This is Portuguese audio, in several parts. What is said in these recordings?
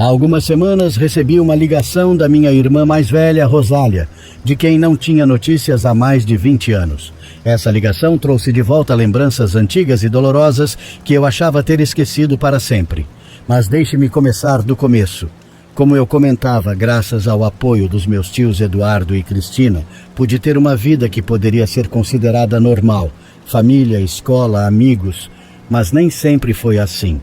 Há algumas semanas recebi uma ligação da minha irmã mais velha, Rosália, de quem não tinha notícias há mais de 20 anos. Essa ligação trouxe de volta lembranças antigas e dolorosas que eu achava ter esquecido para sempre. Mas deixe-me começar do começo. Como eu comentava, graças ao apoio dos meus tios Eduardo e Cristina, pude ter uma vida que poderia ser considerada normal. Família, escola, amigos, mas nem sempre foi assim.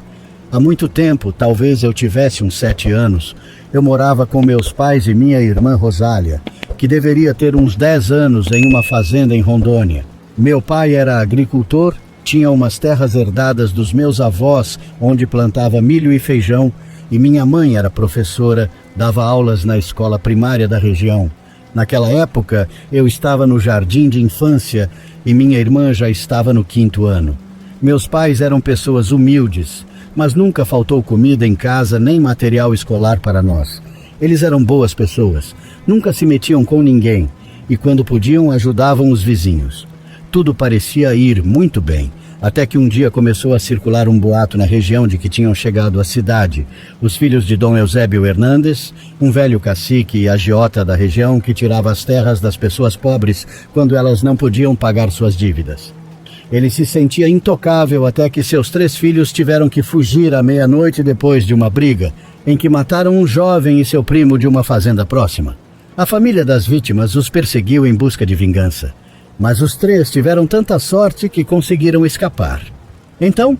Há muito tempo, talvez eu tivesse uns 7 anos, eu morava com meus pais e minha irmã Rosália, que deveria ter uns 10 anos em uma fazenda em Rondônia. Meu pai era agricultor, tinha umas terras herdadas dos meus avós, onde plantava milho e feijão, e minha mãe era professora, dava aulas na escola primária da região. Naquela época, eu estava no jardim de infância e minha irmã já estava no 5º ano. Meus pais eram pessoas humildes, mas nunca faltou comida em casa nem material escolar para nós. Eles eram boas pessoas, nunca se metiam com ninguém e quando podiam ajudavam os vizinhos. Tudo parecia ir muito bem, até que um dia começou a circular um boato na região de que tinham chegado à cidade os filhos de Dom Eusébio Hernandes, um velho cacique e agiota da região que tirava as terras das pessoas pobres quando elas não podiam pagar suas dívidas. Ele se sentia intocável até que seus 3 filhos tiveram que fugir à meia-noite depois de uma briga, em que mataram um jovem e seu primo de uma fazenda próxima. A família das vítimas os perseguiu em busca de vingança, mas os 3 tiveram tanta sorte que conseguiram escapar. Então,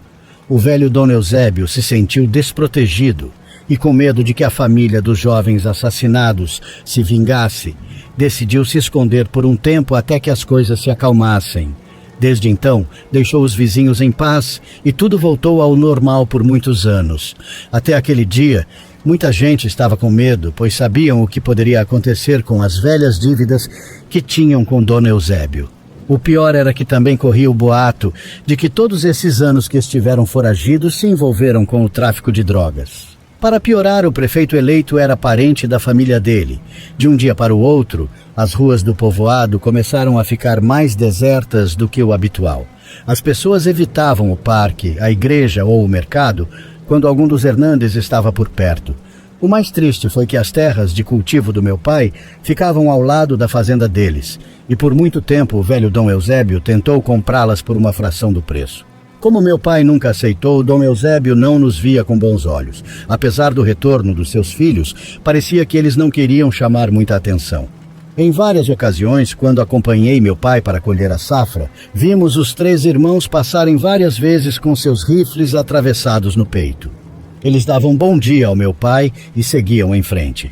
o velho Dom Eusébio se sentiu desprotegido e com medo de que a família dos jovens assassinados se vingasse, decidiu se esconder por um tempo até que as coisas se acalmassem. Desde então, deixou os vizinhos em paz e tudo voltou ao normal por muitos anos. Até aquele dia, muita gente estava com medo, pois sabiam o que poderia acontecer com as velhas dívidas que tinham com Dom Eusébio. O pior era que também corria o boato de que todos esses anos que estiveram foragidos se envolveram com o tráfico de drogas. Para piorar, o prefeito eleito era parente da família dele. De um dia para o outro, as ruas do povoado começaram a ficar mais desertas do que o habitual. As pessoas evitavam o parque, a igreja ou o mercado quando algum dos Hernandes estava por perto. O mais triste foi que as terras de cultivo do meu pai ficavam ao lado da fazenda deles, e por muito tempo o velho Dom Eusébio tentou comprá-las por uma fração do preço. Como meu pai nunca aceitou, Dom Eusébio não nos via com bons olhos. Apesar do retorno dos seus filhos, parecia que eles não queriam chamar muita atenção. Em várias ocasiões, quando acompanhei meu pai para colher a safra, vimos os 3 irmãos passarem várias vezes com seus rifles atravessados no peito. Eles davam bom dia ao meu pai e seguiam em frente.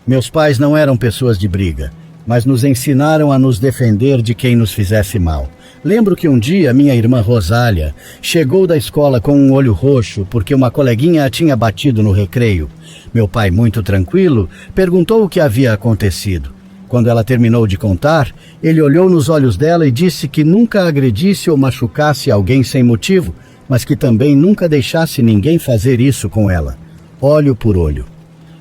Meus pais não eram pessoas de briga, mas nos ensinaram a nos defender de quem nos fizesse mal. Lembro que um dia minha irmã Rosália chegou da escola com um olho roxo porque uma coleguinha a tinha batido no recreio. Meu pai, muito tranquilo, perguntou o que havia acontecido. Quando ela terminou de contar, ele olhou nos olhos dela e disse que nunca agredisse ou machucasse alguém sem motivo, mas que também nunca deixasse ninguém fazer isso com ela, olho por olho.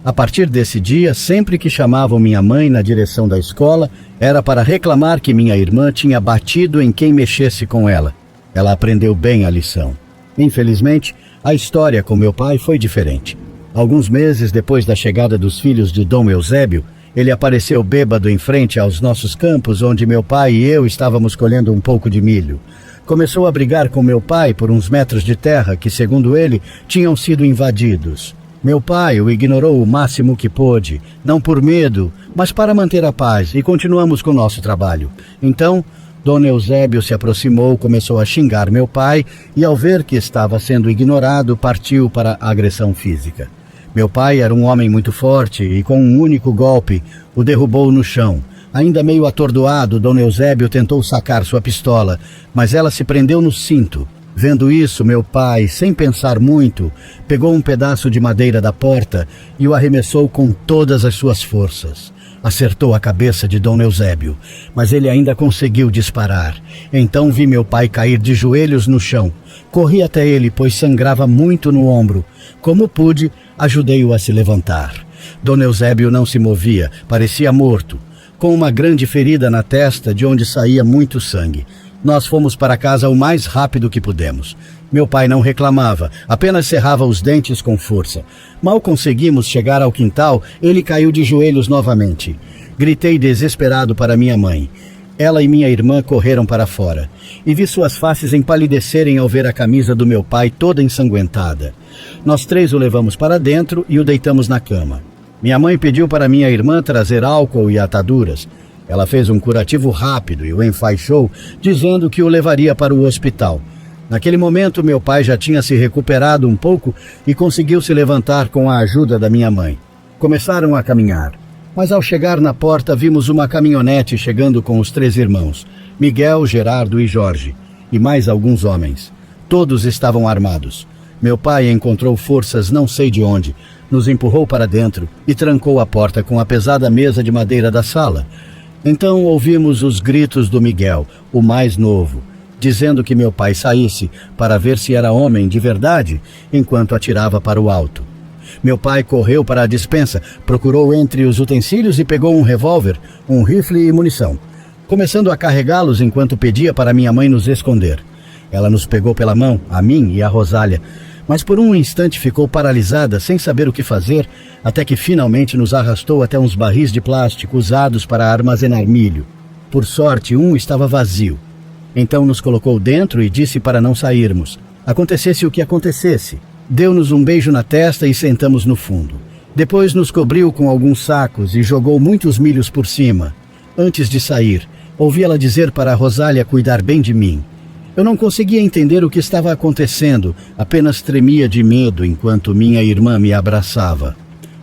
A partir desse dia, sempre que chamavam minha mãe na direção da escola, era para reclamar que minha irmã tinha batido em quem mexesse com ela. Ela aprendeu bem a lição. Infelizmente, a história com meu pai foi diferente. Alguns meses depois da chegada dos filhos de Dom Eusébio, ele apareceu bêbado em frente aos nossos campos, onde meu pai e eu estávamos colhendo um pouco de milho. Começou a brigar com meu pai por uns metros de terra que, segundo ele, tinham sido invadidos. Meu pai o ignorou o máximo que pôde, não por medo, mas para manter a paz, e continuamos com o nosso trabalho. Então, Dom Eusébio se aproximou, começou a xingar meu pai e, ao ver que estava sendo ignorado, partiu para a agressão física. Meu pai era um homem muito forte e, com um único golpe, o derrubou no chão. Ainda meio atordoado, Dom Eusébio tentou sacar sua pistola, mas ela se prendeu no cinto. Vendo isso, meu pai, sem pensar muito, pegou um pedaço de madeira da porta e o arremessou com todas as suas forças. Acertou a cabeça de Dom Eusébio, mas ele ainda conseguiu disparar. Então vi meu pai cair de joelhos no chão. Corri até ele, pois sangrava muito no ombro. Como pude, ajudei-o a se levantar. Dom Eusébio não se movia, parecia morto, com uma grande ferida na testa de onde saía muito sangue. Nós fomos para casa o mais rápido que pudemos. Meu pai não reclamava, apenas cerrava os dentes com força. Mal conseguimos chegar ao quintal, ele caiu de joelhos novamente. Gritei desesperado para minha mãe. Ela e minha irmã correram para fora, e vi suas faces empalidecerem ao ver a camisa do meu pai toda ensanguentada. Nós três o levamos para dentro e o deitamos na cama. Minha mãe pediu para minha irmã trazer álcool e ataduras. Ela fez um curativo rápido e o enfaixou, dizendo que o levaria para o hospital. Naquele momento, meu pai já tinha se recuperado um pouco e conseguiu se levantar com a ajuda da minha mãe. Começaram a caminhar. Mas ao chegar na porta, vimos uma caminhonete chegando com os 3 irmãos, Miguel, Gerardo e Jorge, e mais alguns homens. Todos estavam armados. Meu pai encontrou forças não sei de onde, nos empurrou para dentro e trancou a porta com a pesada mesa de madeira da sala. Então ouvimos os gritos do Miguel, o mais novo, dizendo que meu pai saísse para ver se era homem de verdade, enquanto atirava para o alto. Meu pai correu para a despensa, procurou entre os utensílios e pegou um revólver, um rifle e munição, começando a carregá-los enquanto pedia para minha mãe nos esconder. Ela nos pegou pela mão, a mim e a Rosália, mas por um instante ficou paralisada, sem saber o que fazer, até que finalmente nos arrastou até uns barris de plástico usados para armazenar milho. Por sorte, um estava vazio. Então nos colocou dentro e disse para não sairmos, acontecesse o que acontecesse. Deu-nos um beijo na testa e sentamos no fundo. Depois nos cobriu com alguns sacos e jogou muitos milhos por cima. Antes de sair, ouvi ela dizer para a Rosália cuidar bem de mim. Eu não conseguia entender o que estava acontecendo, apenas tremia de medo enquanto minha irmã me abraçava.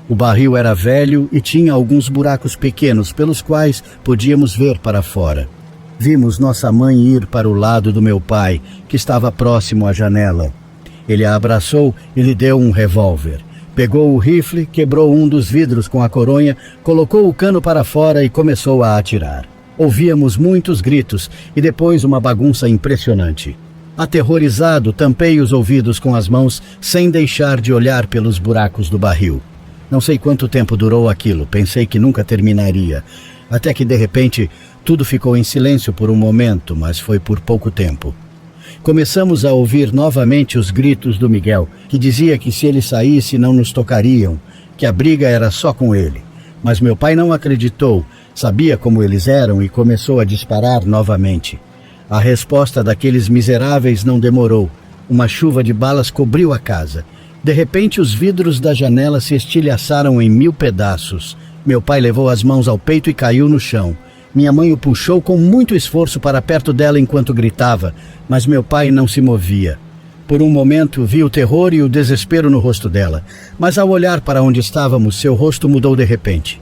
O barril era velho e tinha alguns buracos pequenos pelos quais podíamos ver para fora. Vimos nossa mãe ir para o lado do meu pai, que estava próximo à janela. Ele a abraçou e lhe deu um revólver. Pegou o rifle, quebrou um dos vidros com a coronha, colocou o cano para fora e começou a atirar. Ouvíamos muitos gritos e depois uma bagunça impressionante. Aterrorizado, tampei os ouvidos com as mãos, sem deixar de olhar pelos buracos do barril. Não sei quanto tempo durou aquilo, pensei que nunca terminaria. Até que, de repente, tudo ficou em silêncio por um momento, mas foi por pouco tempo. Começamos a ouvir novamente os gritos do Miguel, que dizia que se ele saísse não nos tocariam, que a briga era só com ele. Mas meu pai não acreditou, sabia como eles eram e começou a disparar novamente. A resposta daqueles miseráveis não demorou. Uma chuva de balas cobriu a casa. De repente os vidros da janela se estilhaçaram em 1000 pedaços. Meu pai levou as mãos ao peito e caiu no chão. Minha mãe o puxou com muito esforço para perto dela enquanto gritava, mas meu pai não se movia. Por um momento vi o terror e o desespero no rosto dela, mas ao olhar para onde estávamos, seu rosto mudou de repente.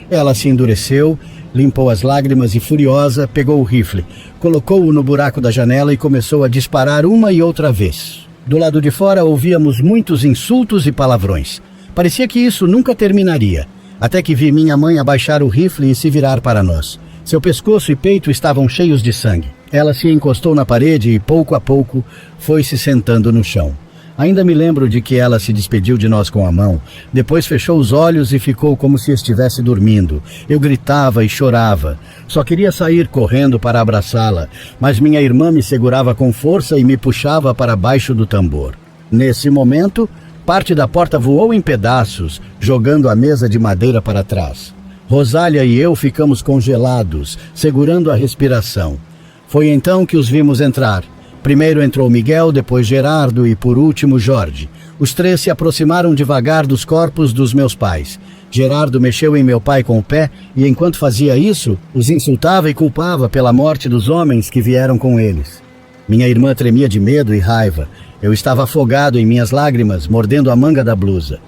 Ela se endureceu, limpou as lágrimas e, furiosa, pegou o rifle, colocou-o no buraco da janela e começou a disparar uma e outra vez. Do lado de fora ouvíamos muitos insultos e palavrões. Parecia que isso nunca terminaria, até que vi minha mãe abaixar o rifle e se virar para nós. Seu pescoço e peito estavam cheios de sangue. Ela se encostou na parede e, pouco a pouco, foi se sentando no chão. Ainda me lembro de que ela se despediu de nós com a mão, depois fechou os olhos e ficou como se estivesse dormindo. Eu gritava e chorava. Só queria sair correndo para abraçá-la, mas minha irmã me segurava com força e me puxava para baixo do tambor. Nesse momento, parte da porta voou em pedaços, jogando a mesa de madeira para trás. Rosália e eu ficamos congelados, segurando a respiração. Foi então que os vimos entrar. Primeiro entrou Miguel, depois Gerardo e por último Jorge. Os 3 se aproximaram devagar dos corpos dos meus pais. Gerardo mexeu em meu pai com o pé e enquanto fazia isso, os insultava e culpava pela morte dos homens que vieram com eles. Minha irmã tremia de medo e raiva. Eu estava afogado em minhas lágrimas, mordendo a manga da blusa.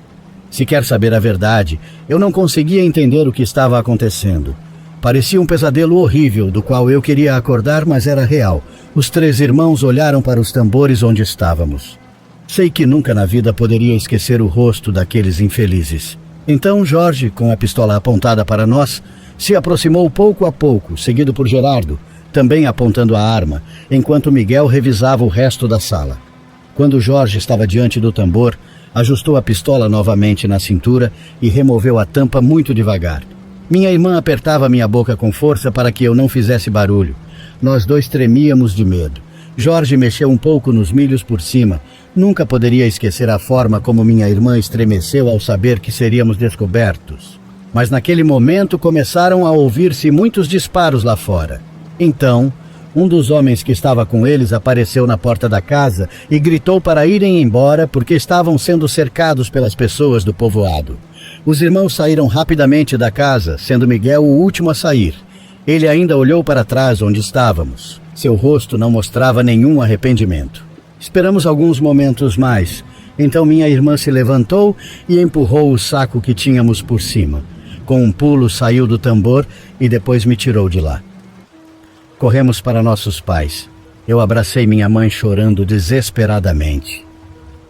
Se quer saber a verdade, eu não conseguia entender o que estava acontecendo. Parecia um pesadelo horrível, do qual eu queria acordar, mas era real. Os 3 irmãos olharam para os tambores onde estávamos. Sei que nunca na vida poderia esquecer o rosto daqueles infelizes. Então Jorge, com a pistola apontada para nós, se aproximou pouco a pouco, seguido por Gerardo, também apontando a arma, enquanto Miguel revisava o resto da sala. Quando Jorge estava diante do tambor, ajustou a pistola novamente na cintura e removeu a tampa muito devagar. Minha irmã apertava minha boca com força para que eu não fizesse barulho. Nós 2 tremíamos de medo. Jorge mexeu um pouco nos milhos por cima. Nunca poderia esquecer a forma como minha irmã estremeceu ao saber que seríamos descobertos. Mas naquele momento começaram a ouvir-se muitos disparos lá fora. Então, um dos homens que estava com eles apareceu na porta da casa e gritou para irem embora porque estavam sendo cercados pelas pessoas do povoado. Os irmãos saíram rapidamente da casa, sendo Miguel o último a sair. Ele ainda olhou para trás onde estávamos. Seu rosto não mostrava nenhum arrependimento. Esperamos alguns momentos mais. Então minha irmã se levantou e empurrou o saco que tínhamos por cima. Com um pulo saiu do tambor e depois me tirou de lá. Corremos para nossos pais. Eu abracei minha mãe chorando desesperadamente.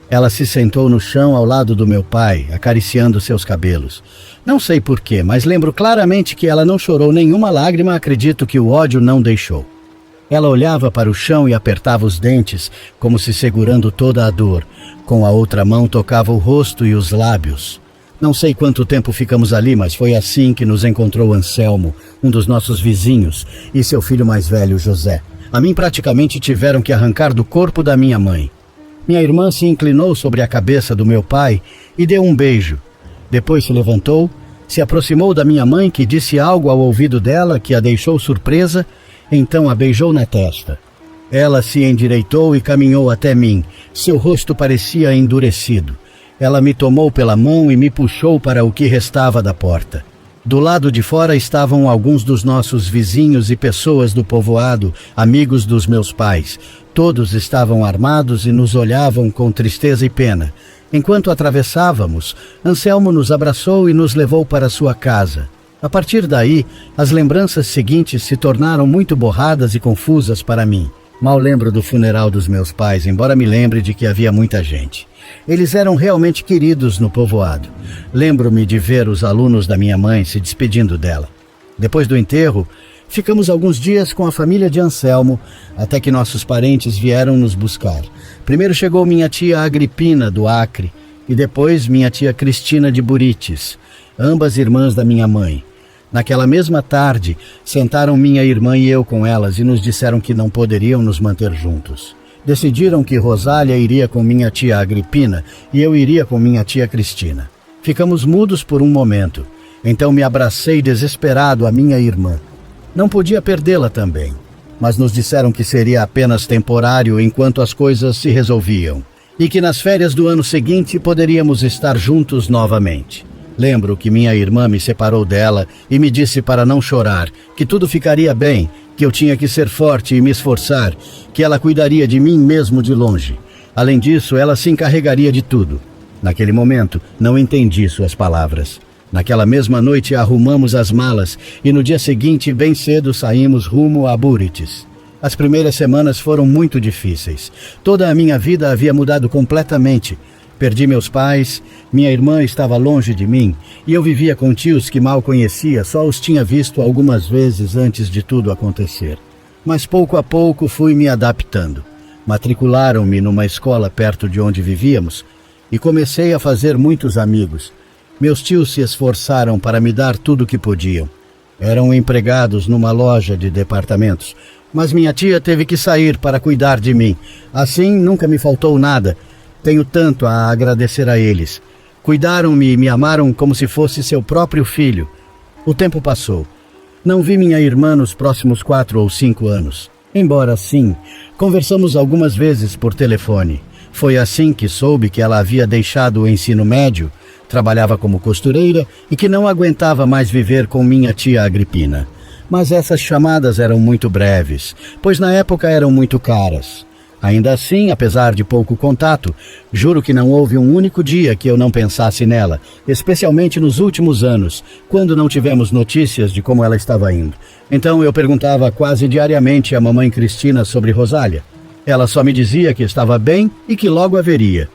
Ela se sentou no chão ao lado do meu pai, acariciando seus cabelos. Não sei porquê, mas lembro claramente que ela não chorou nenhuma lágrima, acredito que o ódio não deixou. Ela olhava para o chão e apertava os dentes, como se segurando toda a dor. Com a outra mão tocava o rosto e os lábios. Não sei quanto tempo ficamos ali, mas foi assim que nos encontrou Anselmo, um dos nossos vizinhos, e seu filho mais velho, José. A mim praticamente tiveram que arrancar do corpo da minha mãe. Minha irmã se inclinou sobre a cabeça do meu pai e deu um beijo. Depois se levantou, se aproximou da minha mãe, que disse algo ao ouvido dela que a deixou surpresa, então a beijou na testa. Ela se endireitou e caminhou até mim. Seu rosto parecia endurecido. Ela me tomou pela mão e me puxou para o que restava da porta. Do lado de fora estavam alguns dos nossos vizinhos e pessoas do povoado, amigos dos meus pais. Todos estavam armados e nos olhavam com tristeza e pena. Enquanto atravessávamos, Anselmo nos abraçou e nos levou para sua casa. A partir daí, as lembranças seguintes se tornaram muito borradas e confusas para mim. Mal lembro do funeral dos meus pais, embora me lembre de que havia muita gente. Eles eram realmente queridos no povoado. Lembro-me de ver os alunos da minha mãe se despedindo dela. Depois do enterro, ficamos alguns dias com a família de Anselmo, até que nossos parentes vieram nos buscar. Primeiro chegou minha tia Agripina, do Acre, e depois minha tia Cristina de Burites, ambas irmãs da minha mãe. Naquela mesma tarde, sentaram minha irmã e eu com elas e nos disseram que não poderiam nos manter juntos. Decidiram que Rosália iria com minha tia Agripina e eu iria com minha tia Cristina. Ficamos mudos por um momento. Então me abracei desesperado à minha irmã. Não podia perdê-la também, mas nos disseram que seria apenas temporário enquanto as coisas se resolviam e que nas férias do ano seguinte poderíamos estar juntos novamente. Lembro que minha irmã me separou dela e me disse para não chorar, que tudo ficaria bem, que eu tinha que ser forte e me esforçar, que ela cuidaria de mim mesmo de longe. Além disso, ela se encarregaria de tudo. Naquele momento, não entendi suas palavras. Naquela mesma noite, arrumamos as malas e no dia seguinte, bem cedo, saímos rumo a Burites. As primeiras semanas foram muito difíceis. Toda a minha vida havia mudado completamente. Perdi meus pais, minha irmã estava longe de mim e eu vivia com tios que mal conhecia, só os tinha visto algumas vezes antes de tudo acontecer. Mas pouco a pouco fui me adaptando. Matricularam-me numa escola perto de onde vivíamos e comecei a fazer muitos amigos. Meus tios se esforçaram para me dar tudo o que podiam. Eram empregados numa loja de departamentos, mas minha tia teve que sair para cuidar de mim. Assim, nunca me faltou nada. Tenho tanto a agradecer a eles. Cuidaram-me e me amaram como se fosse seu próprio filho. O tempo passou. Não vi minha irmã nos próximos 4 ou 5 anos. Embora sim, conversamos algumas vezes por telefone. Foi assim que soube que ela havia deixado o ensino médio, trabalhava como costureira e que não aguentava mais viver com minha tia Agripina. Mas essas chamadas eram muito breves, pois na época eram muito caras. Ainda assim, apesar de pouco contato, juro que não houve um único dia que eu não pensasse nela, especialmente nos últimos anos, quando não tivemos notícias de como ela estava indo. Então eu perguntava quase diariamente à mamãe Cristina sobre Rosália. Ela só me dizia que estava bem e que logo haveria.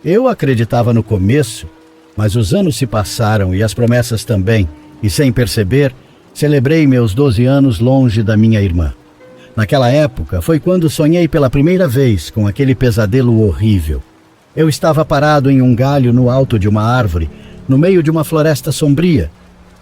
Eu acreditava no começo, mas os anos se passaram e as promessas também, e sem perceber, celebrei meus 12 anos longe da minha irmã. Naquela época foi quando sonhei pela primeira vez com aquele pesadelo horrível. Eu estava parado em um galho no alto de uma árvore, no meio de uma floresta sombria.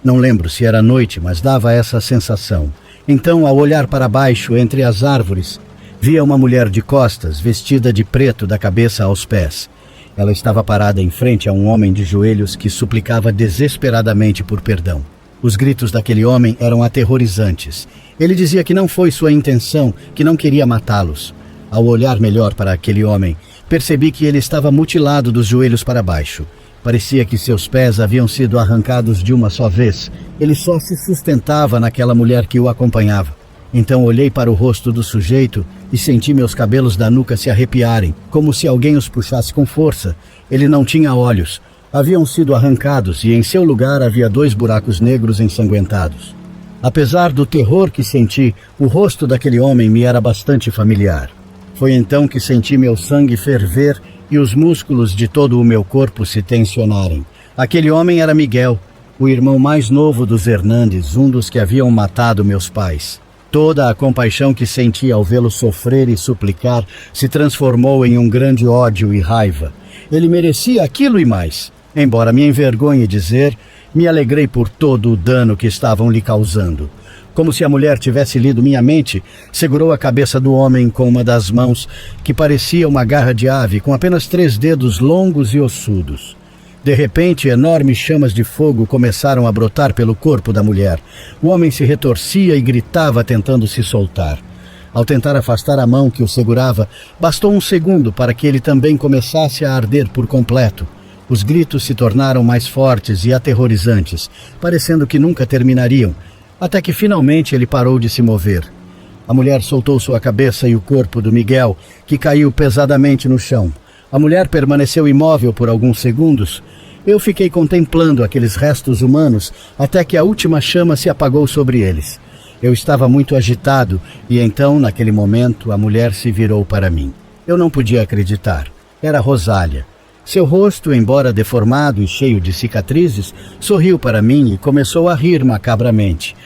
Não lembro se era noite, mas dava essa sensação. Então, ao olhar para baixo entre as árvores, Via uma mulher de costas, vestida de preto da cabeça aos pés. Ela estava parada em frente a um homem de joelhos que suplicava desesperadamente por perdão. Os gritos daquele homem eram aterrorizantes. Ele dizia que não foi sua intenção, que não queria matá-los. Ao olhar melhor para aquele homem, percebi que ele estava mutilado dos joelhos para baixo. Parecia que seus pés haviam sido arrancados de uma só vez. Ele só se sustentava naquela mulher que o acompanhava. Então olhei para o rosto do sujeito e senti meus cabelos da nuca se arrepiarem, como se alguém os puxasse com força. Ele não tinha olhos. Haviam sido arrancados e em seu lugar havia 2 buracos negros ensanguentados. Apesar do terror que senti, o rosto daquele homem me era bastante familiar. Foi então que senti meu sangue ferver e os músculos de todo o meu corpo se tensionarem. Aquele homem era Miguel, o irmão mais novo dos Hernandes, um dos que haviam matado meus pais. Toda a compaixão que senti ao vê-lo sofrer e suplicar se transformou em um grande ódio e raiva. Ele merecia aquilo e mais. Embora me envergonhe dizer, me alegrei por todo o dano que estavam lhe causando. Como se a mulher tivesse lido minha mente, segurou a cabeça do homem com uma das mãos, que parecia uma garra de ave, com apenas 3 dedos longos e ossudos. De repente, enormes chamas de fogo começaram a brotar pelo corpo da mulher. O homem se retorcia e gritava tentando se soltar. Ao tentar afastar a mão que o segurava, bastou um segundo para que ele também começasse a arder por completo. Os gritos se tornaram mais fortes e aterrorizantes, parecendo que nunca terminariam, até que finalmente ele parou de se mover. A mulher soltou sua cabeça e o corpo do Miguel, que caiu pesadamente no chão. A mulher permaneceu imóvel por alguns segundos. Eu fiquei contemplando aqueles restos humanos até que a última chama se apagou sobre eles. Eu estava muito agitado e então, naquele momento, a mulher se virou para mim. Eu não podia acreditar. Era Rosália. Seu rosto, embora deformado e cheio de cicatrizes, sorriu para mim e começou a rir macabramente.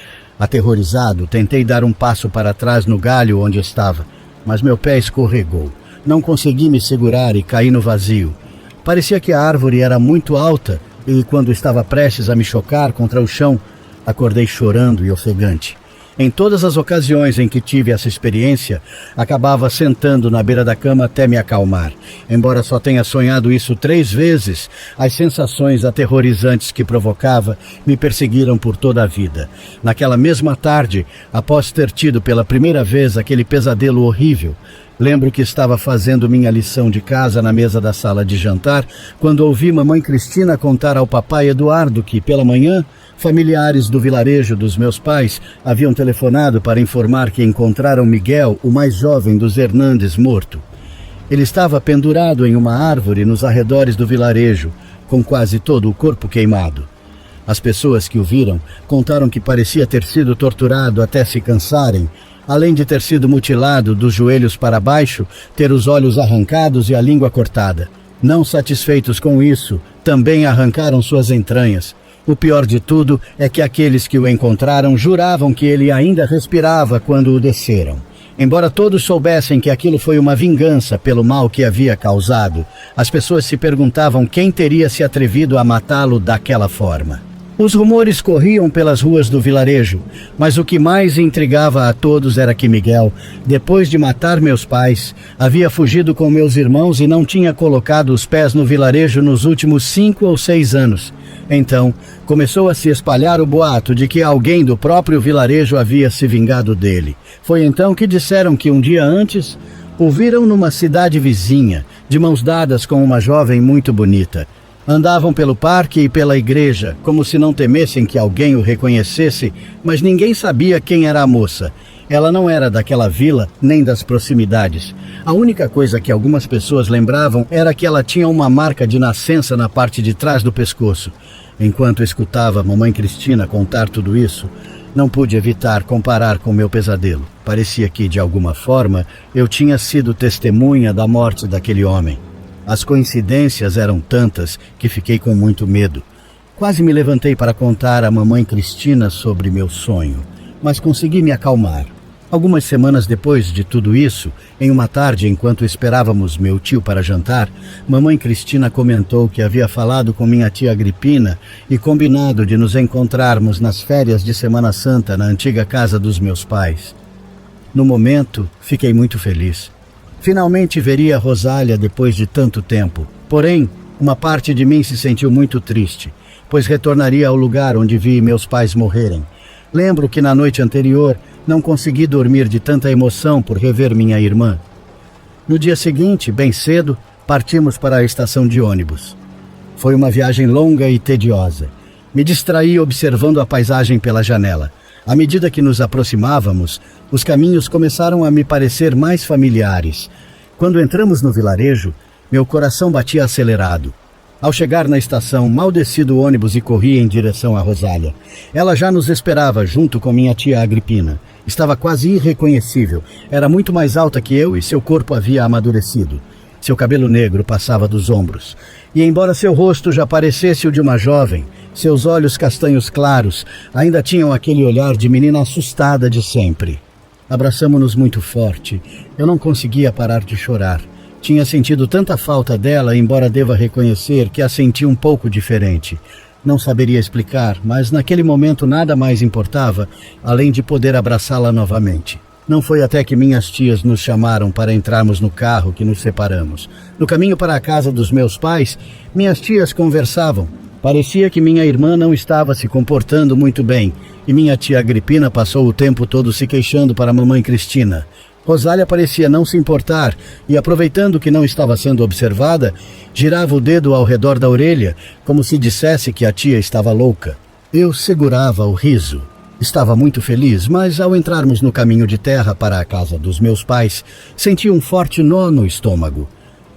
Aterrorizado, tentei dar um passo para trás no galho onde estava, mas meu pé escorregou. Não consegui me segurar e caí no vazio. Parecia que a árvore era muito alta e, quando estava prestes a me chocar contra o chão, acordei chorando e ofegante. Em todas as ocasiões em que tive essa experiência, acabava sentando na beira da cama até me acalmar. Embora só tenha sonhado isso 3 vezes, as sensações aterrorizantes que provocava me perseguiram por toda a vida. Naquela mesma tarde, após ter tido pela primeira vez aquele pesadelo horrível, lembro que estava fazendo minha lição de casa na mesa da sala de jantar, quando ouvi mamãe Cristina contar ao papai Eduardo que, pela manhã, familiares do vilarejo dos meus pais haviam telefonado para informar que encontraram Miguel, o mais jovem dos Hernandes, morto. Ele estava pendurado em uma árvore nos arredores do vilarejo, com quase todo o corpo queimado. As pessoas que o viram contaram que parecia ter sido torturado até se cansarem, além de ter sido mutilado dos joelhos para baixo, ter os olhos arrancados e a língua cortada. Não satisfeitos com isso, também arrancaram suas entranhas. O pior de tudo é que aqueles que o encontraram juravam que ele ainda respirava quando o desceram. Embora todos soubessem que aquilo foi uma vingança pelo mal que havia causado, as pessoas se perguntavam quem teria se atrevido a matá-lo daquela forma. Os rumores corriam pelas ruas do vilarejo, mas o que mais intrigava a todos era que Miguel, depois de matar meus pais, havia fugido com meus irmãos e não tinha colocado os pés no vilarejo nos últimos 5 ou 6 anos. Então, começou a se espalhar o boato de que alguém do próprio vilarejo havia se vingado dele. Foi então que disseram que um dia antes o viram numa cidade vizinha, de mãos dadas com uma jovem muito bonita. Andavam pelo parque e pela igreja, como se não temessem que alguém o reconhecesse, mas ninguém sabia quem era a moça. Ela não era daquela vila, nem das proximidades. A única coisa que algumas pessoas lembravam era que ela tinha uma marca de nascença na parte de trás do pescoço. Enquanto escutava a mamãe Cristina contar tudo isso, não pude evitar comparar com meu pesadelo. Parecia que, de alguma forma, eu tinha sido testemunha da morte daquele homem. As coincidências eram tantas que fiquei com muito medo. Quase me levantei para contar à mamãe Cristina sobre meu sonho, mas consegui me acalmar. Algumas semanas depois de tudo isso, em uma tarde enquanto esperávamos meu tio para jantar, mamãe Cristina comentou que havia falado com minha tia Agripina e combinado de nos encontrarmos nas férias de Semana Santa na antiga casa dos meus pais. No momento, fiquei muito feliz. Finalmente veria Rosália depois de tanto tempo. Porém, uma parte de mim se sentiu muito triste, pois retornaria ao lugar onde vi meus pais morrerem. Lembro que na noite anterior não consegui dormir de tanta emoção por rever minha irmã. No dia seguinte, bem cedo, partimos para a estação de ônibus. Foi uma viagem longa e tediosa. Me distraí observando a paisagem pela janela. À medida que nos aproximávamos, os caminhos começaram a me parecer mais familiares. Quando entramos no vilarejo, meu coração batia acelerado. Ao chegar na estação, mal desci do ônibus e corri em direção a Rosália. Ela já nos esperava junto com minha tia Agripina. Estava quase irreconhecível. Era muito mais alta que eu e seu corpo havia amadurecido. Seu cabelo negro passava dos ombros. E embora seu rosto já parecesse o de uma jovem, seus olhos castanhos claros ainda tinham aquele olhar de menina assustada de sempre. Abraçamo-nos muito forte. Eu não conseguia parar de chorar. Tinha sentido tanta falta dela, embora deva reconhecer que a senti um pouco diferente. Não saberia explicar, mas naquele momento nada mais importava, além de poder abraçá-la novamente. Não foi até que minhas tias nos chamaram para entrarmos no carro que nos separamos. No caminho para a casa dos meus pais, minhas tias conversavam. Parecia que minha irmã não estava se comportando muito bem, e minha tia Agripina passou o tempo todo se queixando para a mamãe Cristina. Rosália parecia não se importar e, aproveitando que não estava sendo observada, girava o dedo ao redor da orelha, como se dissesse que a tia estava louca. Eu segurava o riso. Estava muito feliz, mas ao entrarmos no caminho de terra para a casa dos meus pais, senti um forte nó no estômago.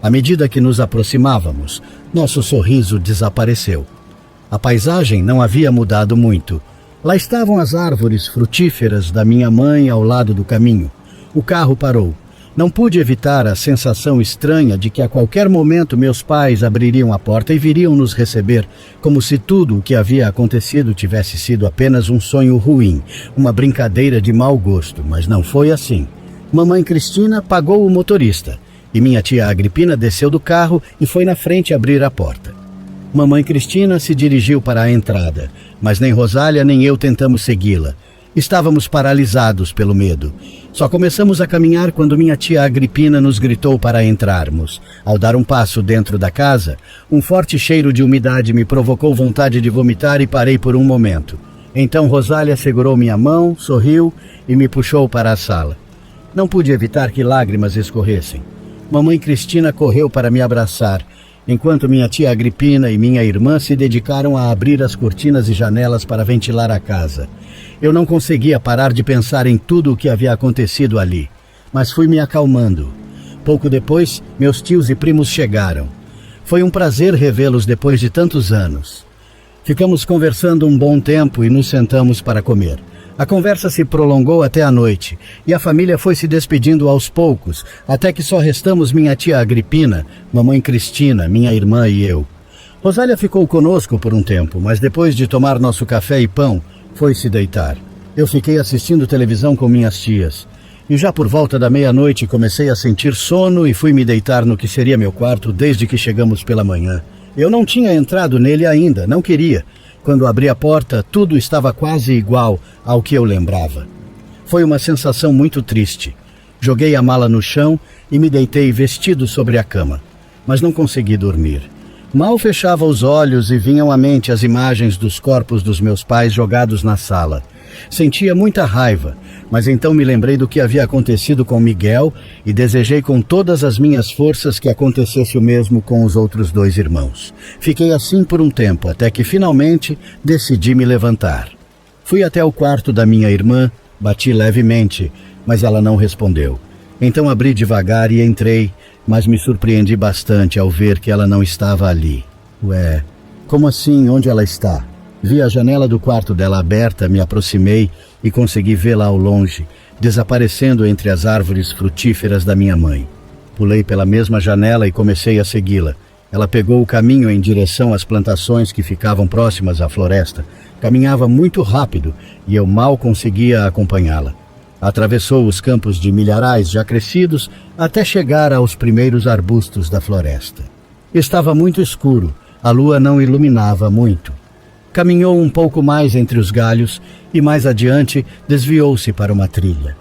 À medida que nos aproximávamos, nosso sorriso desapareceu. A paisagem não havia mudado muito. Lá estavam as árvores frutíferas da minha mãe ao lado do caminho. O carro parou. Não pude evitar a sensação estranha de que a qualquer momento meus pais abririam a porta e viriam nos receber, como se tudo o que havia acontecido tivesse sido apenas um sonho ruim, uma brincadeira de mau gosto, mas não foi assim. Mamãe Cristina pagou o motorista, e minha tia Agripina desceu do carro e foi na frente abrir a porta. Mamãe Cristina se dirigiu para a entrada, mas nem Rosália nem eu tentamos segui-la. Estávamos paralisados pelo medo. Só começamos a caminhar quando minha tia Agripina nos gritou para entrarmos. Ao dar um passo dentro da casa, um forte cheiro de umidade me provocou vontade de vomitar e parei por um momento. Então Rosália segurou minha mão, sorriu e me puxou para a sala. Não pude evitar que lágrimas escorressem. Mamãe Cristina correu para me abraçar, enquanto minha tia Agripina e minha irmã se dedicaram a abrir as cortinas e janelas para ventilar a casa. Eu não conseguia parar de pensar em tudo o que havia acontecido ali, mas fui me acalmando. Pouco depois, meus tios e primos chegaram. Foi um prazer revê-los depois de tantos anos. Ficamos conversando um bom tempo e nos sentamos para comer. A conversa se prolongou até a noite, e a família foi se despedindo aos poucos, até que só restamos minha tia Agripina, mamãe Cristina, minha irmã e eu. Rosália ficou conosco por um tempo, mas depois de tomar nosso café e pão, foi se deitar. Eu fiquei assistindo televisão com minhas tias. E já por volta da meia-noite comecei a sentir sono e fui me deitar no que seria meu quarto desde que chegamos pela manhã. Eu não tinha entrado nele ainda, não queria. Quando abri a porta, tudo estava quase igual ao que eu lembrava. Foi uma sensação muito triste. Joguei a mala no chão e me deitei vestido sobre a cama. Mas não consegui dormir. Mal fechava os olhos e vinham à mente as imagens dos corpos dos meus pais jogados na sala. Sentia muita raiva, mas então me lembrei do que havia acontecido com Miguel e desejei com todas as minhas forças que acontecesse o mesmo com os outros dois irmãos. Fiquei assim por um tempo, até que finalmente decidi me levantar. Fui até o quarto da minha irmã, bati levemente, mas ela não respondeu. Então abri devagar e entrei, mas me surpreendi bastante ao ver que ela não estava ali. Ué, como assim? Onde ela está? Vi a janela do quarto dela aberta, me aproximei e consegui vê-la ao longe, desaparecendo entre as árvores frutíferas da minha mãe. Pulei pela mesma janela e comecei a segui-la. Ela pegou o caminho em direção às plantações que ficavam próximas à floresta. Caminhava muito rápido e eu mal conseguia acompanhá-la. Atravessou os campos de milharais já crescidos até chegar aos primeiros arbustos da floresta. Estava muito escuro, a lua não iluminava muito. Caminhou um pouco mais entre os galhos e mais adiante desviou-se para uma trilha.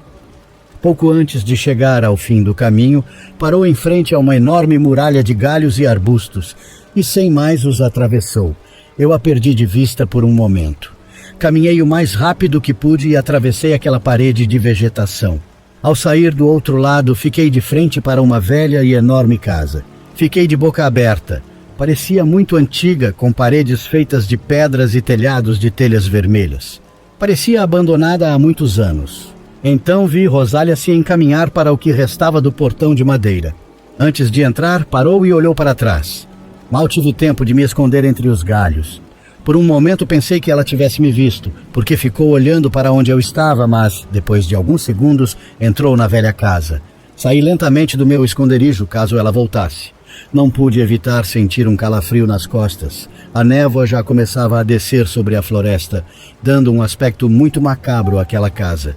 Pouco antes de chegar ao fim do caminho, parou em frente a uma enorme muralha de galhos e arbustos e sem mais os atravessou. Eu a perdi de vista por um momento. Caminhei o mais rápido que pude e atravessei aquela parede de vegetação. Ao sair do outro lado, fiquei de frente para uma velha e enorme casa. Fiquei de boca aberta. Parecia muito antiga, com paredes feitas de pedras e telhados de telhas vermelhas. Parecia abandonada há muitos anos. Então vi Rosália se encaminhar para o que restava do portão de madeira. Antes de entrar, parou e olhou para trás. Mal tive tempo de me esconder entre os galhos. Por um momento pensei que ela tivesse me visto, porque ficou olhando para onde eu estava, mas, depois de alguns segundos, entrou na velha casa. Saí lentamente do meu esconderijo, caso ela voltasse. Não pude evitar sentir um calafrio nas costas. A névoa já começava a descer sobre a floresta, dando um aspecto muito macabro àquela casa.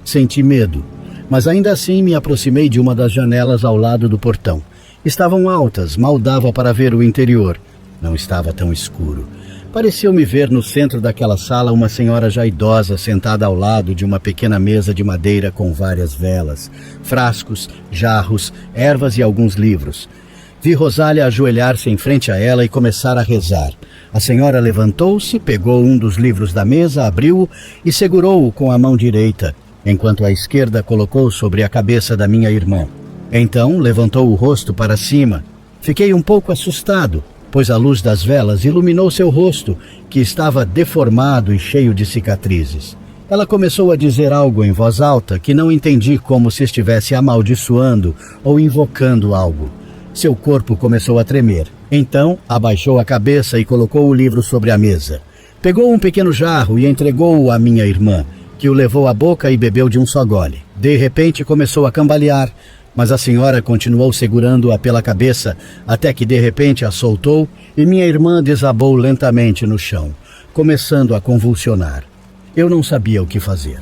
Senti medo, mas ainda assim me aproximei de uma das janelas ao lado do portão. Estavam altas, mal dava para ver o interior. Não estava tão escuro. Pareceu-me ver no centro daquela sala uma senhora já idosa sentada ao lado de uma pequena mesa de madeira com várias velas, frascos, jarros, ervas e alguns livros. Vi Rosália ajoelhar-se em frente a ela e começar a rezar. A senhora levantou-se, pegou um dos livros da mesa, abriu-o e segurou-o com a mão direita, enquanto a esquerda colocou sobre a cabeça da minha irmã. Então levantou o rosto para cima. Fiquei um pouco assustado, pois a luz das velas iluminou seu rosto, que estava deformado e cheio de cicatrizes. Ela começou a dizer algo em voz alta que não entendi, como se estivesse amaldiçoando ou invocando algo. Seu corpo começou a tremer. Então abaixou a cabeça e colocou o livro sobre a mesa. Pegou um pequeno jarro e entregou-o à minha irmã, que o levou à boca e bebeu de um só gole. De repente começou a cambalear, mas a senhora continuou segurando-a pela cabeça até que de repente a soltou e minha irmã desabou lentamente no chão, começando a convulsionar. Eu não sabia o que fazer.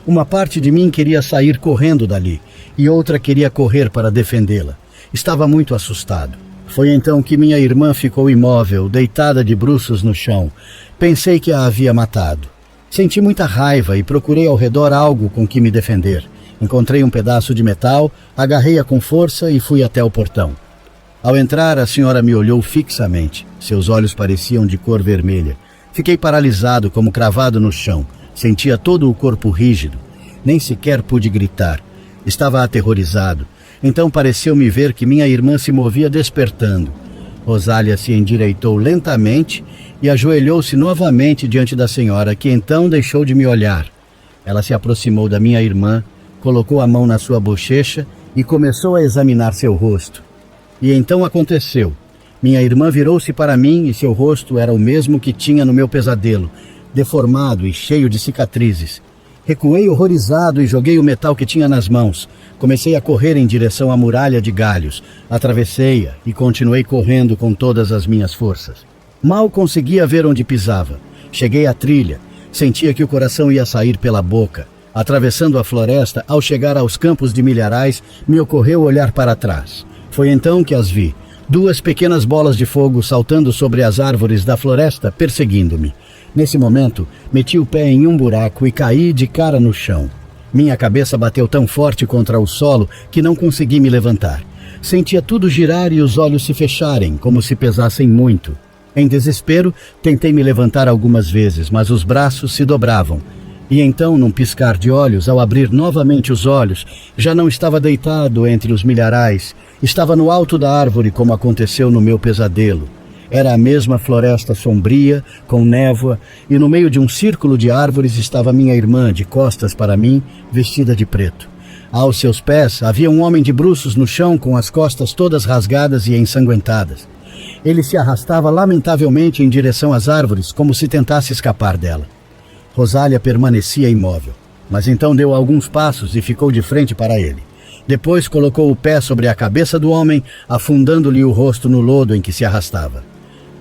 Uma parte de mim queria sair correndo dali e outra queria correr para defendê-la. Estava muito assustado. Foi então que minha irmã ficou imóvel, deitada de bruços no chão. Pensei que a havia matado. Senti muita raiva e procurei ao redor algo com que me defender. Encontrei um pedaço de metal, agarrei-a com força e fui até o portão. Ao entrar, a senhora me olhou fixamente. Seus olhos pareciam de cor vermelha. Fiquei paralisado, como cravado no chão. Sentia todo o corpo rígido. Nem sequer pude gritar. Estava aterrorizado. Então pareceu-me ver que minha irmã se movia despertando. Rosália se endireitou lentamente e ajoelhou-se novamente diante da senhora, que então deixou de me olhar. Ela se aproximou da minha irmã, colocou a mão na sua bochecha e começou a examinar seu rosto. E então aconteceu. Minha irmã virou-se para mim e seu rosto era o mesmo que tinha no meu pesadelo, deformado e cheio de cicatrizes. Recuei horrorizado e joguei o metal que tinha nas mãos. Comecei a correr em direção à muralha de galhos. Atravessei-a e continuei correndo com todas as minhas forças. Mal conseguia ver onde pisava. Cheguei à trilha. Sentia que o coração ia sair pela boca. Atravessando a floresta, ao chegar aos campos de milharais, me ocorreu olhar para trás. Foi então que as vi. 2 pequenas bolas de fogo saltando sobre as árvores da floresta, perseguindo-me. Nesse momento, meti o pé em um buraco e caí de cara no chão. Minha cabeça bateu tão forte contra o solo que não consegui me levantar. Sentia tudo girar e os olhos se fecharem, como se pesassem muito. Em desespero, tentei me levantar algumas vezes, mas os braços se dobravam. E então, num piscar de olhos, ao abrir novamente os olhos, já não estava deitado entre os milharais. Estava no alto da árvore, como aconteceu no meu pesadelo. Era a mesma floresta sombria, com névoa, e no meio de um círculo de árvores estava minha irmã, de costas para mim, vestida de preto. Aos seus pés havia um homem de bruços no chão, com as costas todas rasgadas e ensanguentadas. Ele se arrastava lamentavelmente em direção às árvores, como se tentasse escapar dela. Rosália permanecia imóvel, mas então deu alguns passos e ficou de frente para ele. Depois colocou o pé sobre a cabeça do homem, afundando-lhe o rosto no lodo em que se arrastava.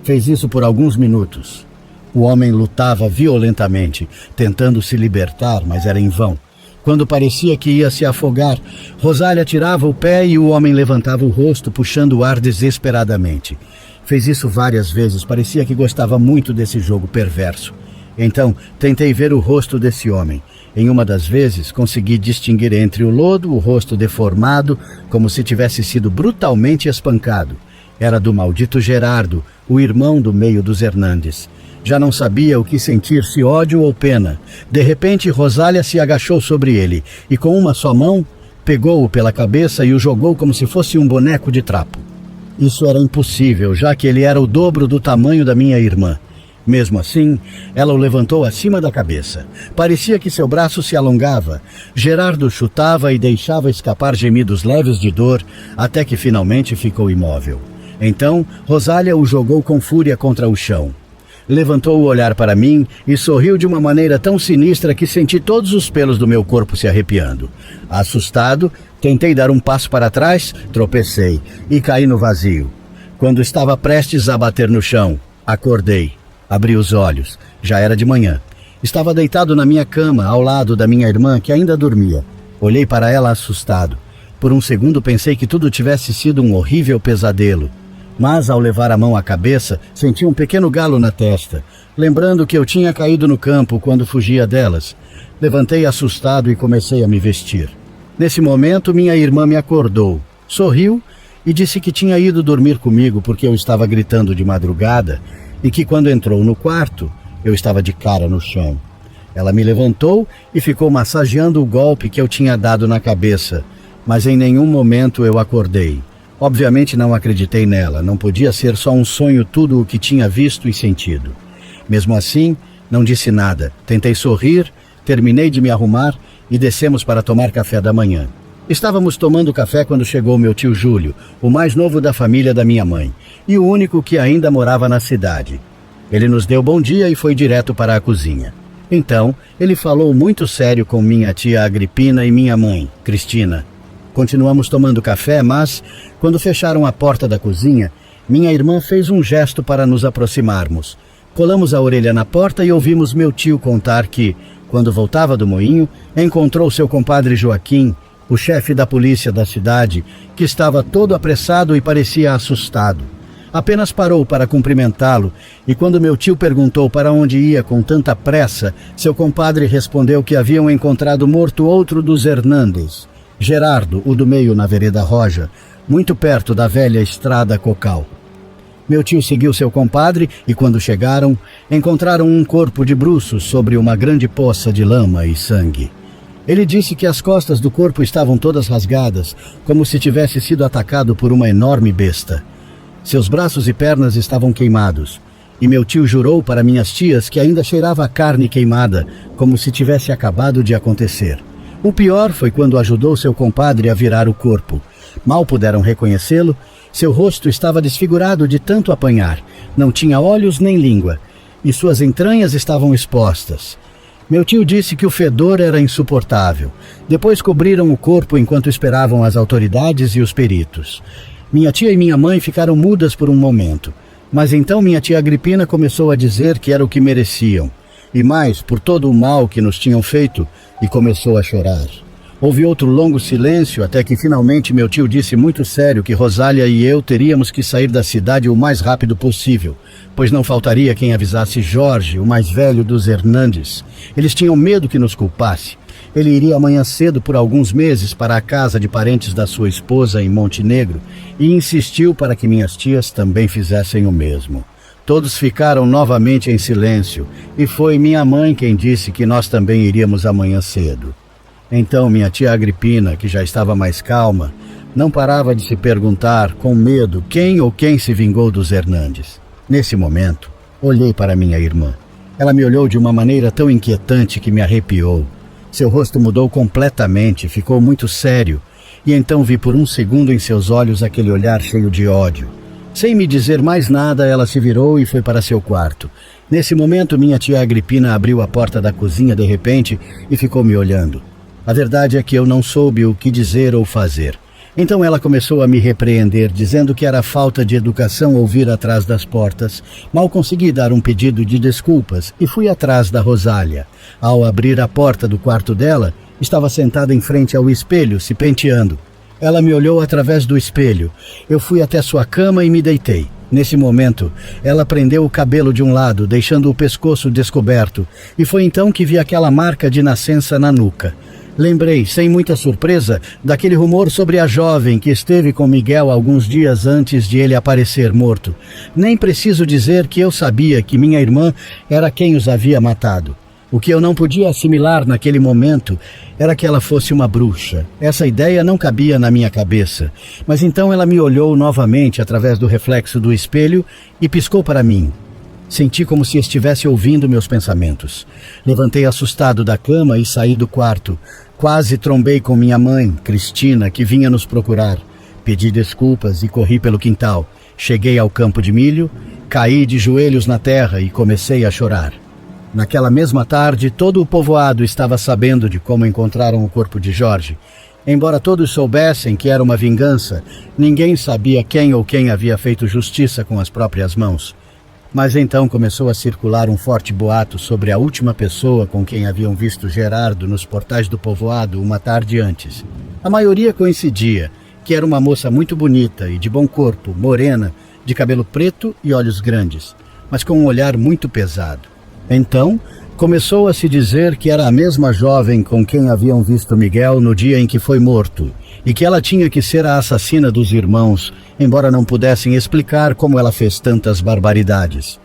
Fez isso por alguns minutos. O homem lutava violentamente, tentando se libertar, mas era em vão. Quando parecia que ia se afogar, Rosália tirava o pé e o homem levantava o rosto, puxando o ar desesperadamente. Fez isso várias vezes, parecia que gostava muito desse jogo perverso. Então, tentei ver o rosto desse homem. Em uma das vezes, consegui distinguir entre o lodo o rosto deformado, como se tivesse sido brutalmente espancado. Era do maldito Gerardo, o irmão do meio dos Hernandes. Já não sabia o que sentir, se ódio ou pena. De repente, Rosália se agachou sobre ele e, com uma só mão, pegou-o pela cabeça e o jogou como se fosse um boneco de trapo. Isso era impossível, já que ele era o dobro do tamanho da minha irmã. Mesmo assim, ela o levantou acima da cabeça. Parecia que seu braço se alongava. Gerardo chutava e deixava escapar gemidos leves de dor, até que finalmente ficou imóvel. Então, Rosália o jogou com fúria contra o chão. Levantou o olhar para mim e sorriu de uma maneira tão sinistra que senti todos os pelos do meu corpo se arrepiando. Assustado, tentei dar um passo para trás, tropecei e caí no vazio. Quando estava prestes a bater no chão, acordei. Abri os olhos. Já era de manhã. Estava deitado na minha cama, ao lado da minha irmã, que ainda dormia. Olhei para ela assustado. Por um segundo pensei que tudo tivesse sido um horrível pesadelo. Mas, ao levar a mão à cabeça, senti um pequeno galo na testa, lembrando que eu tinha caído no campo quando fugia delas. Levantei assustado e comecei a me vestir. Nesse momento, minha irmã me acordou, sorriu e disse que tinha ido dormir comigo porque eu estava gritando de madrugada e que quando entrou no quarto, eu estava de cara no chão. Ela me levantou e ficou massageando o golpe que eu tinha dado na cabeça, mas em nenhum momento eu acordei. Obviamente não acreditei nela, não podia ser só um sonho tudo o que tinha visto e sentido. Mesmo assim, não disse nada. Tentei sorrir, terminei de me arrumar e descemos para tomar café da manhã. Estávamos tomando café quando chegou meu tio Júlio, o mais novo da família da minha mãe, e o único que ainda morava na cidade. Ele nos deu bom dia e foi direto para a cozinha. Então, ele falou muito sério com minha tia Agripina e minha mãe, Cristina. Continuamos tomando café, mas, quando fecharam a porta da cozinha, minha irmã fez um gesto para nos aproximarmos. Colamos a orelha na porta e ouvimos meu tio contar que, quando voltava do moinho, encontrou seu compadre Joaquim, o chefe da polícia da cidade, que estava todo apressado e parecia assustado. Apenas parou para cumprimentá-lo, e quando meu tio perguntou para onde ia com tanta pressa, seu compadre respondeu que haviam encontrado morto outro dos Hernandes, Gerardo, o do meio na vereda Roja, muito perto da velha estrada Cocal. Meu tio seguiu seu compadre e, quando chegaram, encontraram um corpo de bruços sobre uma grande poça de lama e sangue. Ele disse que as costas do corpo estavam todas rasgadas, como se tivesse sido atacado por uma enorme besta. Seus braços e pernas estavam queimados, e meu tio jurou para minhas tias que ainda cheirava a carne queimada, como se tivesse acabado de acontecer. O pior foi quando ajudou seu compadre a virar o corpo. Mal puderam reconhecê-lo, seu rosto estava desfigurado de tanto apanhar, não tinha olhos nem língua, e suas entranhas estavam expostas. Meu tio disse que o fedor era insuportável. Depois cobriram o corpo enquanto esperavam as autoridades e os peritos. Minha tia e minha mãe ficaram mudas por um momento, mas então minha tia Agripina começou a dizer que era o que mereciam, e mais por todo o mal que nos tinham feito, e começou a chorar. Houve outro longo silêncio até que finalmente meu tio disse muito sério que Rosália e eu teríamos que sair da cidade o mais rápido possível, pois não faltaria quem avisasse Jorge, o mais velho dos Hernandes. Eles tinham medo que nos culpasse. Ele iria amanhã cedo por alguns meses para a casa de parentes da sua esposa em Montenegro e insistiu para que minhas tias também fizessem o mesmo. Todos ficaram novamente em silêncio e foi minha mãe quem disse que nós também iríamos amanhã cedo. Então minha tia Agripina, que já estava mais calma, não parava de se perguntar, com medo, quem ou quem se vingou dos Hernandes. Nesse momento, olhei para minha irmã. Ela me olhou de uma maneira tão inquietante que me arrepiou. Seu rosto mudou completamente, ficou muito sério, e então vi por um segundo em seus olhos aquele olhar cheio de ódio. Sem me dizer mais nada, ela se virou e foi para seu quarto. Nesse momento, minha tia Agripina abriu a porta da cozinha de repente e ficou me olhando. A verdade é que eu não soube o que dizer ou fazer. Então ela começou a me repreender, dizendo que era falta de educação ouvir atrás das portas. Mal consegui dar um pedido de desculpas e fui atrás da Rosália. Ao abrir a porta do quarto dela, estava sentada em frente ao espelho, se penteando. Ela me olhou através do espelho. Eu fui até sua cama e me deitei. Nesse momento, ela prendeu o cabelo de um lado, deixando o pescoço descoberto, e foi então que vi aquela marca de nascença na nuca. Lembrei, sem muita surpresa, daquele rumor sobre a jovem que esteve com Miguel alguns dias antes de ele aparecer morto. Nem preciso dizer que eu sabia que minha irmã era quem os havia matado. O que eu não podia assimilar naquele momento era que ela fosse uma bruxa. Essa ideia não cabia na minha cabeça. Mas então ela me olhou novamente através do reflexo do espelho e piscou para mim. Senti como se estivesse ouvindo meus pensamentos. Levantei assustado da cama e saí do quarto. Quase trombei com minha mãe, Cristina, que vinha nos procurar. Pedi desculpas e corri pelo quintal. Cheguei ao campo de milho, caí de joelhos na terra e comecei a chorar. Naquela mesma tarde, todo o povoado estava sabendo de como encontraram o corpo de Jorge. Embora todos soubessem que era uma vingança, ninguém sabia quem ou quem havia feito justiça com as próprias mãos. Mas então começou a circular um forte boato sobre a última pessoa com quem haviam visto Gerardo nos portais do povoado uma tarde antes. A maioria coincidia, que era uma moça muito bonita e de bom corpo, morena, de cabelo preto e olhos grandes, mas com um olhar muito pesado. Então, começou a se dizer que era a mesma jovem com quem haviam visto Miguel no dia em que foi morto, e que ela tinha que ser a assassina dos irmãos, embora não pudessem explicar como ela fez tantas barbaridades.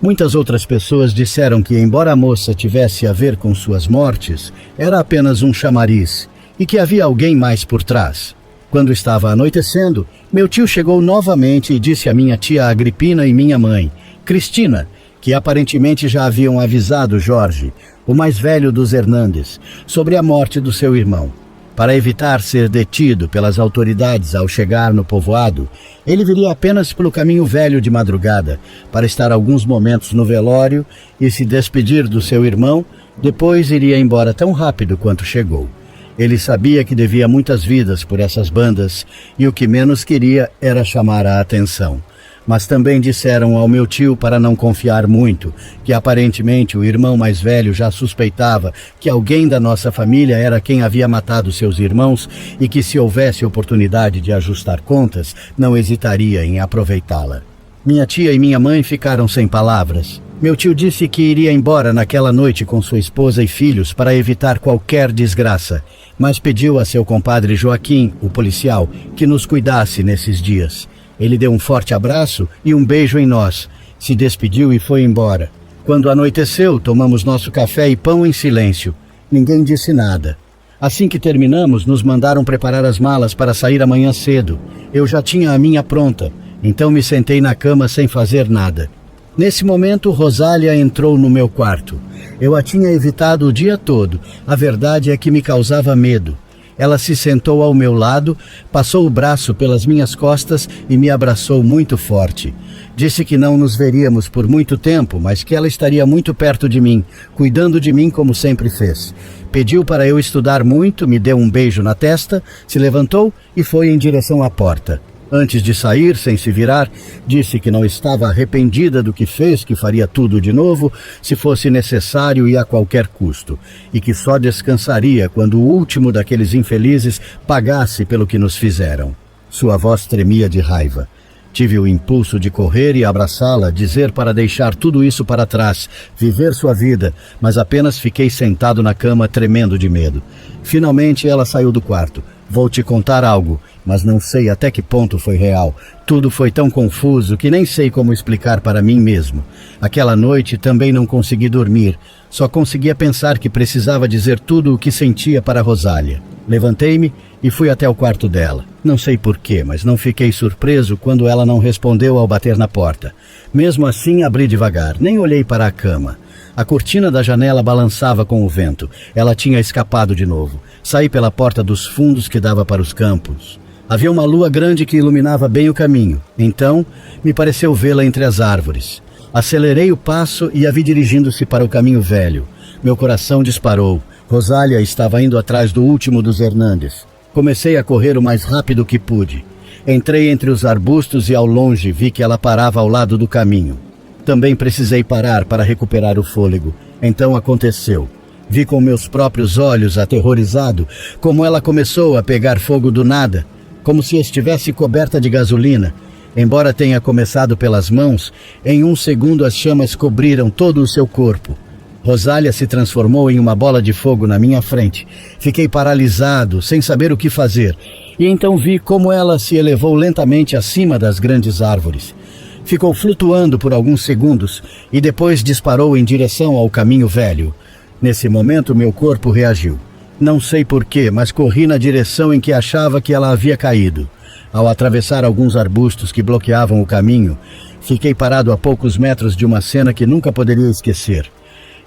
Muitas outras pessoas disseram que, embora a moça tivesse a ver com suas mortes, era apenas um chamariz, e que havia alguém mais por trás. Quando estava anoitecendo, meu tio chegou novamente e disse a minha tia Agripina e minha mãe, Cristina, que aparentemente já haviam avisado Jorge, o mais velho dos Hernandes, sobre a morte do seu irmão. Para evitar ser detido pelas autoridades ao chegar no povoado, ele viria apenas pelo caminho velho de madrugada, para estar alguns momentos no velório e se despedir do seu irmão, depois iria embora tão rápido quanto chegou. Ele sabia que devia muitas vidas por essas bandas e o que menos queria era chamar a atenção. Mas também disseram ao meu tio para não confiar muito, que aparentemente o irmão mais velho já suspeitava que alguém da nossa família era quem havia matado seus irmãos e que se houvesse oportunidade de ajustar contas, não hesitaria em aproveitá-la. Minha tia e minha mãe ficaram sem palavras. Meu tio disse que iria embora naquela noite com sua esposa e filhos para evitar qualquer desgraça, mas pediu a seu compadre Joaquim, o policial, que nos cuidasse nesses dias. Ele deu um forte abraço e um beijo em nós, se despediu e foi embora. Quando anoiteceu, tomamos nosso café e pão em silêncio. Ninguém disse nada. Assim que terminamos, nos mandaram preparar as malas para sair amanhã cedo. Eu já tinha a minha pronta, então me sentei na cama sem fazer nada. Nesse momento, Rosália entrou no meu quarto. Eu a tinha evitado o dia todo. A verdade é que me causava medo. Ela se sentou ao meu lado, passou o braço pelas minhas costas e me abraçou muito forte. Disse que não nos veríamos por muito tempo, mas que ela estaria muito perto de mim, cuidando de mim como sempre fez. Pediu para eu estudar muito, me deu um beijo na testa, se levantou e foi em direção à porta. Antes de sair, sem se virar, disse que não estava arrependida do que fez, que faria tudo de novo, se fosse necessário e a qualquer custo, e que só descansaria quando o último daqueles infelizes pagasse pelo que nos fizeram. Sua voz tremia de raiva. Tive o impulso de correr e abraçá-la, dizer para deixar tudo isso para trás, viver sua vida, mas apenas fiquei sentado na cama tremendo de medo. Finalmente ela saiu do quarto. Vou te contar algo, mas não sei até que ponto foi real. Tudo foi tão confuso que nem sei como explicar para mim mesmo. Aquela noite também não consegui dormir. Só conseguia pensar que precisava dizer tudo o que sentia para Rosália. Levantei-me e fui até o quarto dela. Não sei porquê, mas não fiquei surpreso quando ela não respondeu ao bater na porta. Mesmo assim, abri devagar, nem olhei para a cama. A cortina da janela balançava com o vento. Ela tinha escapado de novo. Saí pela porta dos fundos que dava para os campos. Havia uma lua grande que iluminava bem o caminho. Então, me pareceu vê-la entre as árvores. Acelerei o passo e a vi dirigindo-se para o caminho velho. Meu coração disparou. Rosália estava indo atrás do último dos Hernandes. Comecei a correr o mais rápido que pude. Entrei entre os arbustos e ao longe vi que ela parava ao lado do caminho. Também precisei parar para recuperar o fôlego. Então aconteceu. Vi com meus próprios olhos, aterrorizado, como ela começou a pegar fogo do nada, como se estivesse coberta de gasolina. Embora tenha começado pelas mãos, em um segundo as chamas cobriram todo o seu corpo. Rosália se transformou em uma bola de fogo na minha frente. Fiquei paralisado, sem saber o que fazer, e então vi como ela se elevou lentamente acima das grandes árvores. Ficou flutuando por alguns segundos e depois disparou em direção ao caminho velho. Nesse momento, meu corpo reagiu. Não sei porquê, mas corri na direção em que achava que ela havia caído. Ao atravessar alguns arbustos que bloqueavam o caminho, fiquei parado a poucos metros de uma cena que nunca poderia esquecer.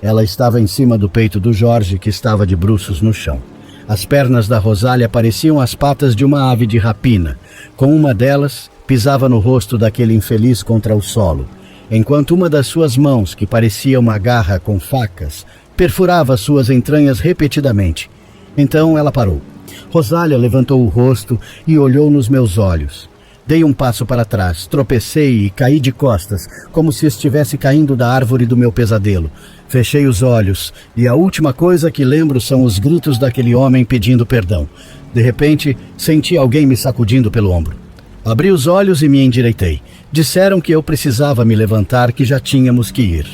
Ela estava em cima do peito do Jorge, que estava de bruços no chão. As pernas da Rosália pareciam as patas de uma ave de rapina. Com uma delas, pisava no rosto daquele infeliz contra o solo, enquanto uma das suas mãos, que parecia uma garra com facas, perfurava suas entranhas repetidamente. Então ela parou. Rosália levantou o rosto e olhou nos meus olhos. Dei um passo para trás, tropecei e caí de costas, como se estivesse caindo da árvore do meu pesadelo. Fechei os olhos e a última coisa que lembro são os gritos daquele homem pedindo perdão. De repente, senti alguém me sacudindo pelo ombro. Abri os olhos e me endireitei. Disseram que eu precisava me levantar, que já tínhamos que ir.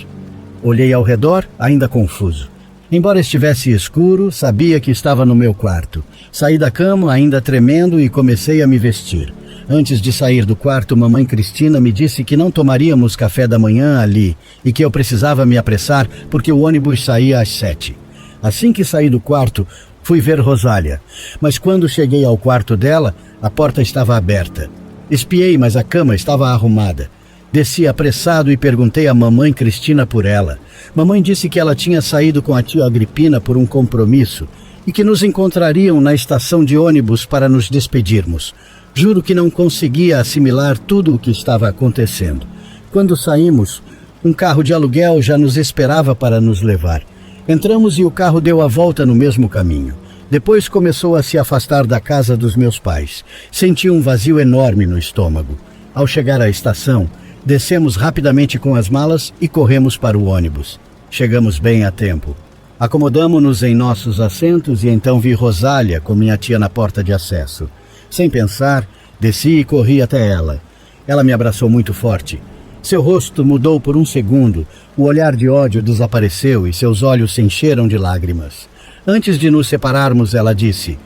Olhei ao redor, ainda confuso. Embora estivesse escuro, sabia que estava no meu quarto. Saí da cama, ainda tremendo, e comecei a me vestir. Antes de sair do quarto, mamãe Cristina me disse que não tomaríamos café da manhã ali e que eu precisava me apressar porque o ônibus saía às 7. Assim que saí do quarto, fui ver Rosália. Mas quando cheguei ao quarto dela, a porta estava aberta. Espiei, mas a cama estava arrumada. Desci apressado e perguntei à mamãe Cristina por ela. Mamãe disse que ela tinha saído com a tia Agripina por um compromisso e que nos encontrariam na estação de ônibus para nos despedirmos. Juro que não conseguia assimilar tudo o que estava acontecendo. Quando saímos, um carro de aluguel já nos esperava para nos levar. Entramos e o carro deu a volta no mesmo caminho. Depois começou a se afastar da casa dos meus pais. Senti um vazio enorme no estômago. Ao chegar à estação, descemos rapidamente com as malas e corremos para o ônibus. Chegamos bem a tempo. Acomodamo-nos em nossos assentos e então vi Rosália com minha tia na porta de acesso. Sem pensar, desci e corri até ela. Ela me abraçou muito forte. Seu rosto mudou por um segundo, o olhar de ódio desapareceu e seus olhos se encheram de lágrimas. Antes de nos separarmos, ela disse: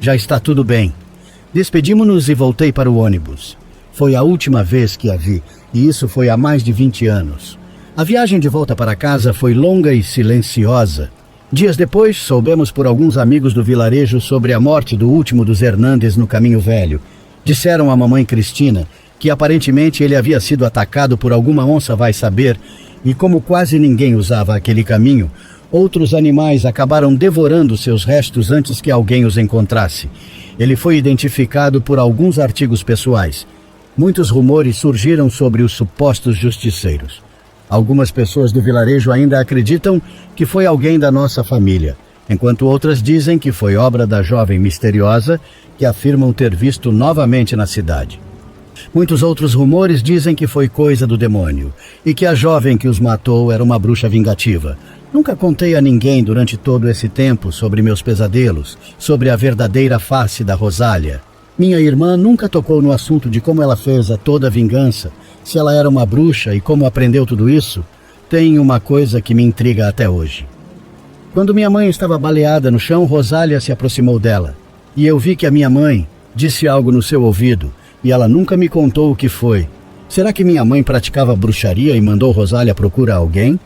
"Já está tudo bem." Despedimo-nos e voltei para o ônibus. Foi a última vez que a vi, e isso foi há mais de 20 anos. A viagem de volta para casa foi longa e silenciosa. Dias depois, soubemos por alguns amigos do vilarejo sobre a morte do último dos Hernandes no Caminho Velho. Disseram à mamãe Cristina que aparentemente ele havia sido atacado por alguma onça vai saber, e como quase ninguém usava aquele caminho, outros animais acabaram devorando seus restos antes que alguém os encontrasse. Ele foi identificado por alguns artigos pessoais. Muitos rumores surgiram sobre os supostos justiceiros. Algumas pessoas do vilarejo ainda acreditam que foi alguém da nossa família, enquanto outras dizem que foi obra da jovem misteriosa que afirmam ter visto novamente na cidade. Muitos outros rumores dizem que foi coisa do demônio e que a jovem que os matou era uma bruxa vingativa. Nunca contei a ninguém durante todo esse tempo sobre meus pesadelos, sobre a verdadeira face da Rosália. Minha irmã nunca tocou no assunto de como ela fez a toda a vingança, se ela era uma bruxa e como aprendeu tudo isso. Tem uma coisa que me intriga até hoje. Quando minha mãe estava baleada no chão, Rosália se aproximou dela. E eu vi que a minha mãe disse algo no seu ouvido, e ela nunca me contou o que foi. Será que minha mãe praticava bruxaria e mandou Rosália procurar alguém?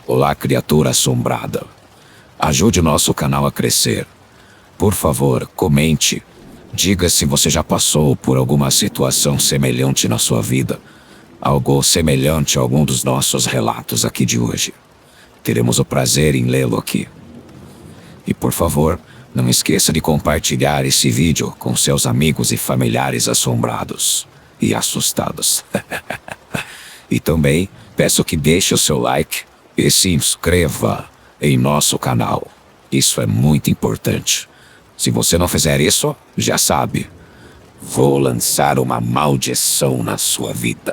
Olá, criatura assombrada. Ajude nosso canal a crescer. Por favor, comente. Diga se você já passou por alguma situação semelhante na sua vida. Algo semelhante a algum dos nossos relatos aqui de hoje. Teremos o prazer em lê-lo aqui. E por favor, não esqueça de compartilhar esse vídeo com seus amigos e familiares assombrados e assustados. E também peço que deixe o seu like e se inscreva em nosso canal. Isso é muito importante. Se você não fizer isso, já sabe, vou lançar uma maldição na sua vida.